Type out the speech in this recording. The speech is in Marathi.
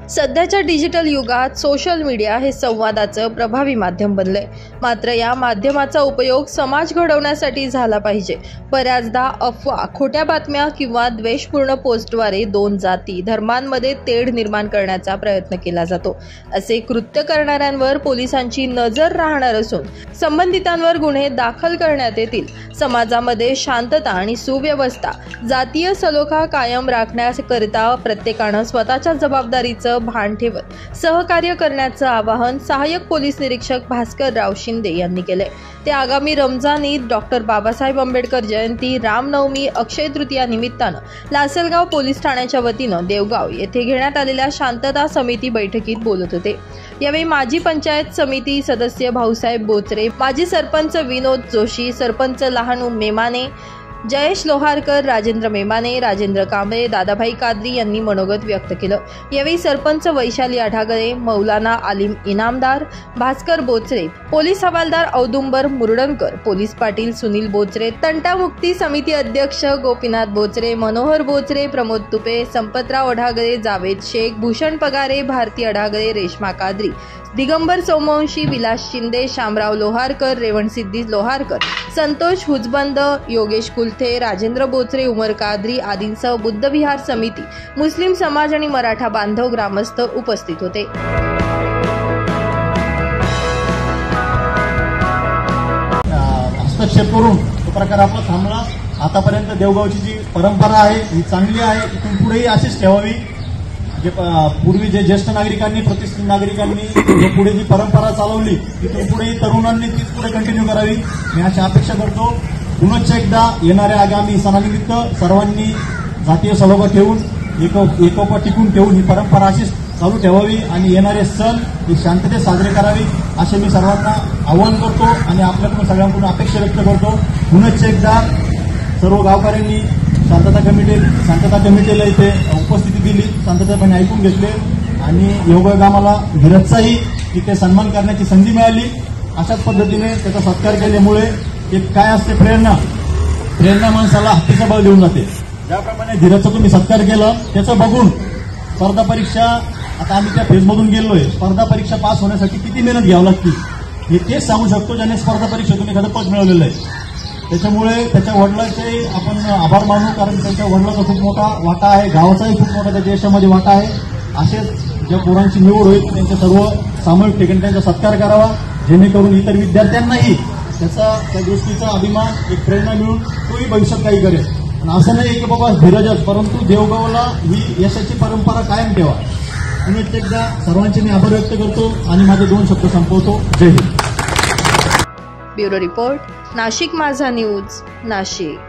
सध्याच्या डिजिटल युगात सोशल मीडिया हे संवादाचं प्रभावी माध्यम बनलंय। मात्र या माध्यमाचा उपयोग समाज घडवण्यासाठी झाला पाहिजे। बऱ्याचदा अफवा, खोट्या बातम्या किंवा द्वेषपूर्ण पोस्टद्वारे दोन जाती धर्मांमध्ये तेढ निर्माण करण्याचा प्रयत्न केला जातो। असे कृत्य करणाऱ्यांवर पोलिसांची नजर राहणार असून संबंधितांवर गुन्हे दाखल करण्यात येतील। समाजामध्ये शांतता आणि सुव्यवस्था, जातीय सलोखा कायम राखण्याकरिता प्रत्येकानं स्वतःच्या जबाबदारीचं भान ठेवत सहकार्य करण्याचं आवाहन सहाय्यक पोलीस निरीक्षक भास्करराव शिंदे यांनी केले। ते आगामी रमजान ईद, डॉक्टर बाबासाहेब आंबेडकर जयंती, रामनवमी, अक्षय तृतीया निमित्तानं लासलगाव पोलीस ठाण्याच्या वतीनं देवगाव येथे घेण्यात आलेल्या शांतता समिती बैठकीत बोलत होते। यावेळी माजी पंचायत समिती सदस्य भाऊसाहेब बोचरे, माजी सरपंच विनोद जोशी, सरपंच लहानू मेमाने, जयेश लोहारकर, राजेंद्र मेमाने, राजेंद्र कांबळे, दादाभाई कादरी यांनी मनोगत व्यक्त केलं। यावेळी सरपंच वैशाली आढागळे, मौलाना आलिम इनामदार, भास्कर बोचरे, पोलीस हवालदार औदुंबर मुरडणकर, पोलीस पाटील सुनील बोचरे, तंटामुक्ती समिती अध्यक्ष गोपीनाथ बोचरे, मनोहर बोचरे, प्रमोद तुपे, संपतराव आढागळे, जावेद शेख, भूषण पगारे, भारती आढागळे, रेश्मा कादरी, दिगंबर सोमवंशी, विलास शिंदे, शामराव लोहारकर, रेवणसिद्धी लोहारकर, संतोष हुजबंद, योगेश कुलथे, राजेंद्र बोचरे, उमर कादरी आदींसह बुद्धविहार समिती, मुस्लिम समाज आणि मराठा बांधव ग्रामस्थ उपस्थित होते। हस्तक्षेप करून तो प्रकार आपला थांबला। आतापर्यंत देवगावची जी परंपरा आहे ही चांगली आहे, इथून पुढेही अशीच ठेवावी। जे पूर्वी जे ज्येष्ठ नागरिकांनी, प्रतिष्ठित नागरिकांनी पुढे जी परंपरा चालवली, तिथून पुढेही तरुणांनी तीच पुढे कंटिन्यू करावी, मी अशी अपेक्षा करतो। पुनश्च एकदा येणाऱ्या आगामी सणानिमित्त सर्वांनी जातीय सलोखा ठेवून, एकोपा टिकून ठेवून ही परंपरा अशीच चालू ठेवावी आणि येणारे सण हे शांततेत साजरे करावे असे मी सर्वांना आवाहन करतो आणि आपल्याकडून सगळ्यांकडून अपेक्षा व्यक्त करतो। पुनश्च एकदा सर्व गावकऱ्यांनी शांतता कमिटीला इथे उपस्थिती दिली, शांततापणे ऐकून घेतले आणि योगायोग आम्हाला धीरजचाही इथे सन्मान करण्याची संधी मिळाली। अशाच पद्धतीने त्याचा सत्कार केल्यामुळे एक काय असते, प्रेरणा माणसाला हत्तीचा बळ देऊन जाते। ज्याप्रमाणे धीरजचा तुम्ही सत्कार केला त्याचं बघून स्पर्धा परीक्षा, आता आम्ही त्या फेजमधून गेलोय, स्पर्धा परीक्षा पास होण्यासाठी किती मेहनत घ्यावी लागते हे तेच सांगू शकतो ज्याने स्पर्धा परीक्षेतून एखादं पद मिळवलेलं आहे। त्याच्यामुळे त्याच्या वडिलांचे आपण आभार मानू, कारण त्यांच्या वडिलांचा खूप मोठा वाटा आहे, गावाचाही खूप मोठा त्याच्या यशामध्ये वाटा आहे। असेच ज्या पोरांची निवड होईल त्यांच्या सर्व सामूहिक ठिकाणी त्यांचा सत्कार करावा, जेणेकरून इतर विद्यार्थ्यांनाही त्या गोष्टीचा अभिमान, एक प्रेरणा मिळून तोही भविष्यात काही करेल। आणि असं नाही की बाबा धीरजच, परंतु देवगावला ही यशाची परंपरा कायम ठेवा। म्हणून एकदा सर्वांचे मी आभार व्यक्त करतो आणि माझे 2 शब्द संपवतो। जय हिंद। ब्युरो रिपोर्ट, नाशिक माझा न्यूज, नाशिक।